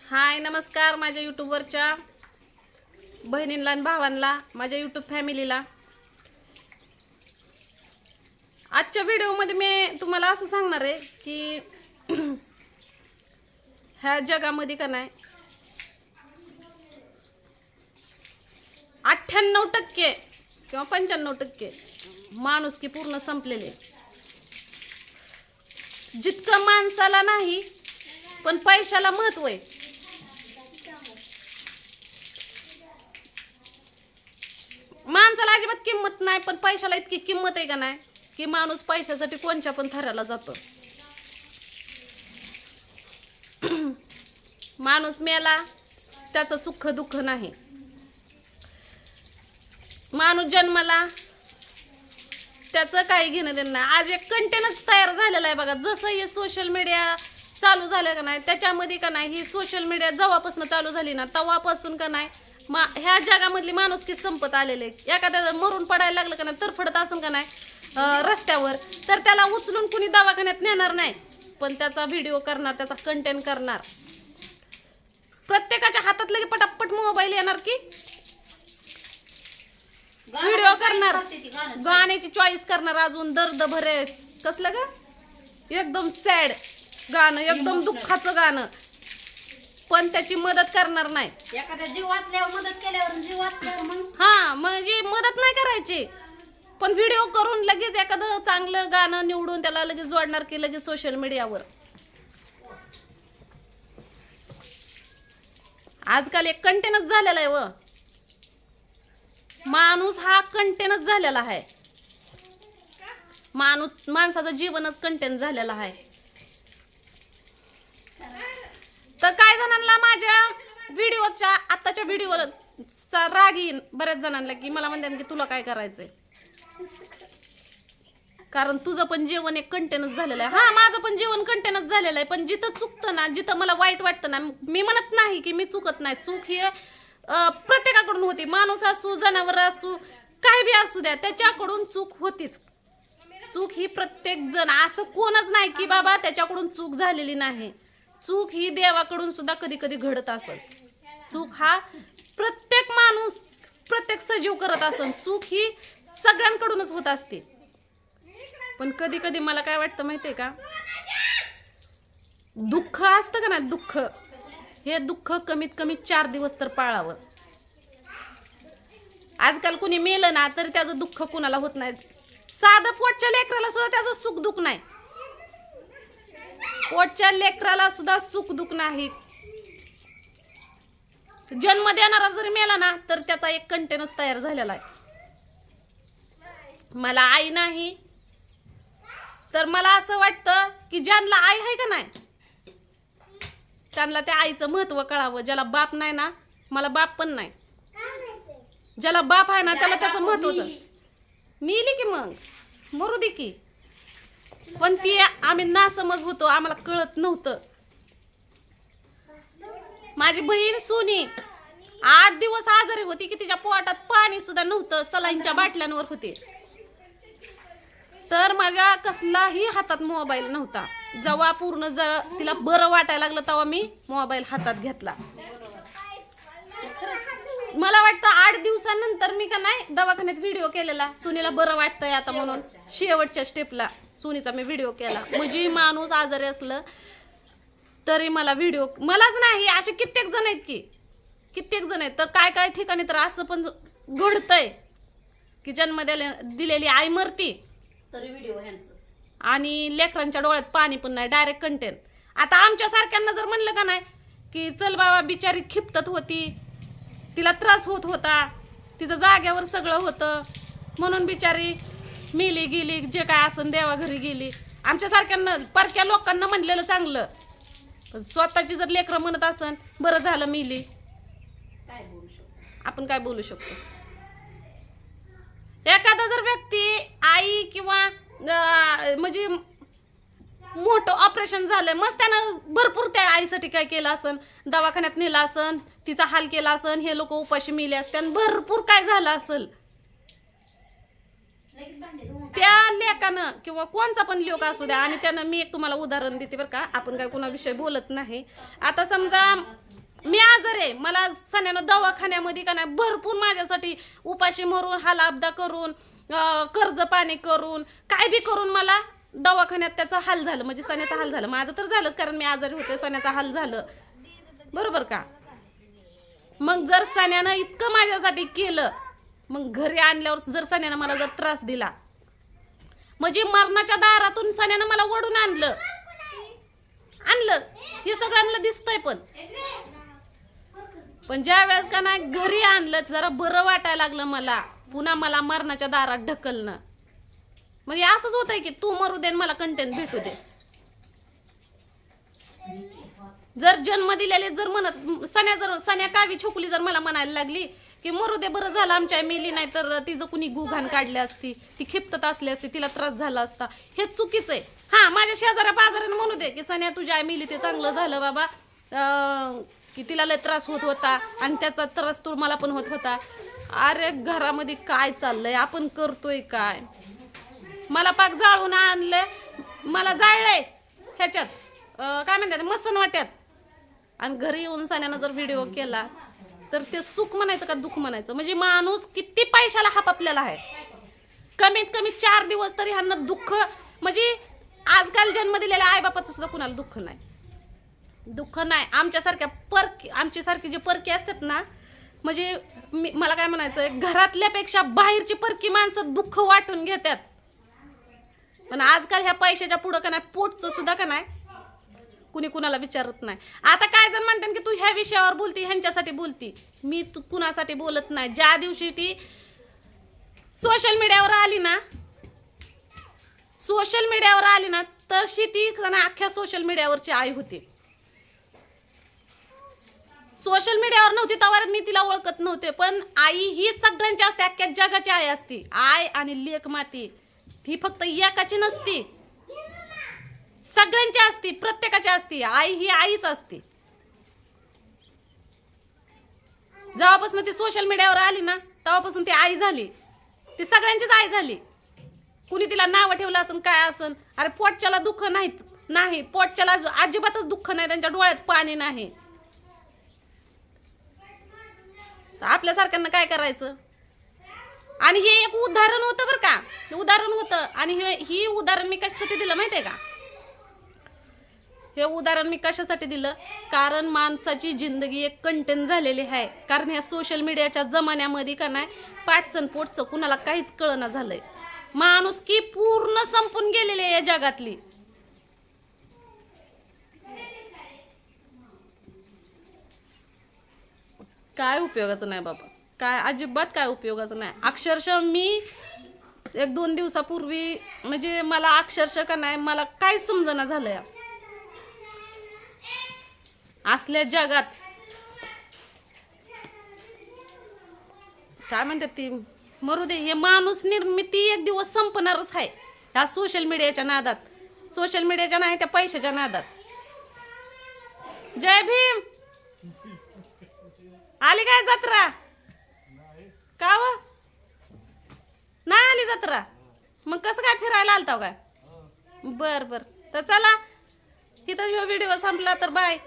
हाय नमस्कार माझ्या यूट्यूबवरच्या बहिणींना आणि भावांना, माझ्या यूट्यूब फॅमिलीला। आजच्या व्हिडिओमध्ये मी तुम्हाला असं सांगणार आहे की ह्या जगामध्ये का नाही 98% किंवा 95% माणुसकी पूर्ण संपलेले। जितकं माणसाला नाही पण पैशाला महत्व आहे। माणसाला अजिबात किंमत नाही पण पैशाला इतकी किंमत आहे का नाही की माणूस पैशासाठी कोणत्या पण थराला जातो। माणूस मेला त्याचं सुख दुःख नाही, माणूस जन्मला त्याचं काही घेणं देणं नाही। आज एक कंटेनच तयार झालेला आहे बघा। जसं हे सोशल मीडिया चालू झालं का नाही त्याच्यामध्ये का नाही ही सोशल मीडिया जेव्हापासून चालू झाली ना तेव्हापासून का नाही ह्या जगामधली माणुसकी संपत आलेले। एखाद्या मरून पडायला लागलं का नाही तरफडत असं का नाही रस्त्यावर तर त्याला उचलून कुणी दवाखान्यात नेणार नाही पण त्याचा व्हिडिओ करणार, त्याचा कंटेंट करणार। प्रत्येकाच्या हातात लगे पटापट मोबाईल येणार की व्हिडिओ करणार, गाण्याची चॉईस करणार। अजून दर्द भरे कसलं ग एकदम सॅड गाणं, एकदम दुःखाचं गाणं पण त्याची मदत करणार नाही। एखाद्या जीव वाचल्यावर मदत केल्यावर जीव वाचल्यावर मग म्हणजे मदत नाही करायची पण व्हिडिओ करून लगेच एखादं चांगलं गाणं निवडून त्याला लगेच जोडणार की लगेच सोशल मीडियावर। आजकाल एक कंटेनच झालेला आहे व माणूस हा कंटेनच झालेला आहे। माणसाचं जीवनच कंटेन झालेला आहे। तर काय जणांना माझ्या व्हिडिओच्या आताच्या व्हिडिओचा राग येईन बऱ्याच जणांना की मला म्हणतात की तुला काय करायचंय कारण तुझं पण जीवन एक कंटेनच झालेलं आहे। माझं पण जीवन कंटेनच झालेलं आहे पण जिथं चुकतं ना, जिथं मला वाईट वाटतं ना, मी म्हणत नाही की मी चुकत नाही। चूक ही प्रत्येकाकडून होती। माणूस असू, जनावर असू, काय बी असू द्या त्याच्याकडून चूक होतीच। चूक ही प्रत्येक जण, असं कोणच नाही की बाबा त्याच्याकडून चूक झालेली नाही। चूक ही देवाकडून सुद्धा कधी कधी घडत असेल। चूक हा प्रत्येक माणूस, प्रत्येक सजीव करत असेल। चूक ही सगळ्यांकडूनच होत असते पण कधी कधी मला काय वाटतं माहितीये का, दुःख असतं का ना, दुःख हे दुःख कमीत कमी 4 दिवस तर पाळावं। आजकाल कुणी मेलं ना तर त्याचं दुःख कुणाला होत नाही। साधं पोटच्या लेकराला सुद्धा त्याचं सुख दुःख नाही, पोटच्या लेकराला सुद्धा सुख दुःख नाही। जन्म देणारा जरी मेला ना तर त्याचा एक कंटेनच तयार झालेला आहे। मला आई नाही तर मला असं वाटतं की ज्यांना आई आहे का नाही त्यांना त्या आईचं महत्व कळावं। ज्याला बाप नाही ना, मला बाप पण नाही, ज्याला बाप आहे ना त्याला त्याचं महत्व मिली की मग मरू दे की, पण ती आम्ही नासमज होतो, आम्हाला कळत नव्हतं। माझी बहीण सोनी 8 दिवस आजारी होती की तिच्या पोटात पाणी सुद्धा नव्हतं, सलाईनच्या बाटल्यांवर होते तर माझ्या कसलाही हातात मोबाईल नव्हता। जेव्हा पूर्ण जरा तिला बरं वाटायला लागलं तेव्हा मी मोबाईल हातात घेतला। मला वाटतं 8 दिवसानंतर मी का नाही दवाखान्यात व्हिडिओ केलेला, सुनीला बरं वाटतंय आता म्हणून शेवटच्या स्टेपला सुनीचा मी व्हिडिओ केला। म्हणजे माणूस आजारी असलं तरी मला व्हिडिओ, मलाच नाही असे कित्येक जण आहेत की कित्येक जण आहेत तर काय काय ठिकाणी तर असं पण घडतंय की जन्म दिलेली आई मरती तरी व्हिडिओ ह्यांचं आणि लेकरांच्या डोळ्यात पाणी पण नाही, डायरेक्ट कंटेन। आता आमच्या सारख्यांना जर म्हणलं का नाही की चल बाबा बिचारी खिपतत होती, तिला त्रास होत होता, तिचं जाग्यावर सगळं होतं म्हणून बिचारी मेली गेली, जे काय असन देवाघरी गेली। आमच्या सारख्यांना परक्या लोकांना म्हणलेलं चांगलं पण स्वतःची जर लेकरं म्हणत असन बरं झालं मेली, काय बोलू शकतो आपण काय बोलू शकतो। एखादा जर व्यक्ती आई किंवा म्हणजे मोठं ऑपरेशन झालं मस्त त्यानं भरपूर त्या आईसाठी काय केलं असन, दवाखान्यात नेलं असन, तिचा हाल केला असन, हे लोक उपाशी मेले असते, भरपूर काय झालं असेल त्या लेकानं किंवा कोणचा पण लोक असू द्या, आणि त्यानं मी एक तुम्हाला उदाहरण देते बरं का, आपण काय कुणाविषयी बोलत नाही. आता समजा मी आजार आहे, मला सण्यानं दवाखान्यामध्ये का नाही भरपूर माझ्यासाठी उपाशी मरून हालाबदा करून कर्ज पाणी करून काय बी करून मला दवाखान्यात त्याचा हाल झालं, म्हणजे सण्याचा हाल झालं. माझं तर झालंच, कारण मी आजारी होते, सण्याचा हाल झालं, बरोबर का. मग जर सण्यानं इतकं माझ्यासाठी केलं, मग घरी आणल्यावर जर सण्यानं मला जर त्रास दिला, म्हणजे मरणाच्या दारातून सण्यानं मला ओढून आणलं, हे सगळ्यांना दिसतंय. पण ज्या वेळेस का नाही घरी आणलं, जरा बरं वाटायला लागलं मला, पुन्हा मला मरणाच्या दारात ढकलणं. म्हणजे असंच होतंय की तू मरू दे, मला कंटेंट भेटू दे. जर जन्म दिलेले जर म्हणत सण्या कावी छोकुली जर मला म्हणायला लागली की मरू दे, बरं झालं आमच्या मिली, नाही तर तिचं कुणी गुघाण काढली असती, ती खिपतत असली असती, तिला त्रास झाला असता, हे चुकीचं आहे. हा, माझ्या शेजाऱ्या पाजाऱ्यानं म्हणू दे की सण्या तुझ्या मिली, ते चांगलं झालं बाबा, की तिला लय त्रास होत होता आणि त्याचा त्रास तुम्हाला पण होत होता. अरे घरामध्ये काय चाललंय, आपण करतोय काय. मला पाक जाळून आणलंय, मला जाळलंय ह्याच्यात काय म्हणतात मसन वाट्यात, आणि घरी येऊन सण्यानं जर व्हिडिओ केला तर ते सुख म्हणायचं का दुःख म्हणायचं. म्हणजे माणूस किती पैशाला हापापलेला आहे. कमीत कमी 4 दिवस तरी ह्यांना दुःख, म्हणजे आजकाल जन्म दिलेल्या आईबापाचं सुद्धा कुणाला दुःख नाही. आमच्या सारखी जे परकी असतात ना, म्हणजे मला काय म्हणायचंय, घरातल्यापेक्षा बाहेरची परकी माणसं दुःख वाटून घेतात. पण आजकाल ह्या पैशाच्या पुढं का नाही, पोटचं सुद्धा का नाही कुणी कुणाला विचारत नाही. आता काय जण म्हणतात की तू ह्या विषयावर बोलती, ह्यांच्यासाठी बोलती. मी तू कुणासाठी बोलत नाही. ज्या दिवशी ती सोशल मीडियावर आली ना, तर ती अख्ख्या सोशल मीडियावरची आई होती. सोशल मीडियावर नव्हती तेव्हा मी तिला ओळखत नव्हते, पण आई ही सगळ्यांची असते, अख्ख्या जगाची आई असती. आई आणि लेक माती ती फक्त एकाची नसती, सगळ्यांची असती, प्रत्येकाची असती. आई ही आईच असते. जेव्हापासून ती सोशल मीडियावर आली ना, तेव्हापासून ती आई झाली, ती सगळ्यांचीच आई झाली. कुणी तिला नाव ठेवलं असन काय असन, अरे पोटच्याला दुःख नाही, पोटच्याला अजिबातच दुःख नाही, त्यांच्या डोळ्यात पाणी नाही. आपल्यासारख्यांना काय करायचं. आणि हे एक उदाहरण होतं बरं का, उदाहरण होतं. आणि ही उदाहरण मी कशासाठी दिलं माहितीये का, हे उदाहरण मी कशासाठी दिलं, कारण माणसाची जिंदगी एक कंटेंट झालेली आहे. कारण ह्या सोशल मीडियाच्या जमान्यामध्ये का नाही पाठचं पोटचं कुणाला काहीच कळना झालंय. माणूस की पूर्ण संपून गेलेली आहे या जगातली. काय उपयोगाचं नाही बाबा, काय अजिबात काय उपयोगाचं नाही. अक्षरशः मी 1-2 दिवसापूर्वी, म्हणजे मला अक्षरशः का नाही, मला काय समजना झालंय. असल्या जगात काय म्हणतात ती, मरू दे, हे माणूस निर्मिती एक दिवस संपणारच आहे ह्या सोशल मीडियाच्या नादात. सोशल मीडियाच्या नाही, त्या पैशाच्या नादात. जय भीम. आली काय जत्रा, का व नाही आली जत्रा, मग कसं काय फिरायला आलता काय. बर तर चला, इथं व्हिडिओ संपला तर बाय.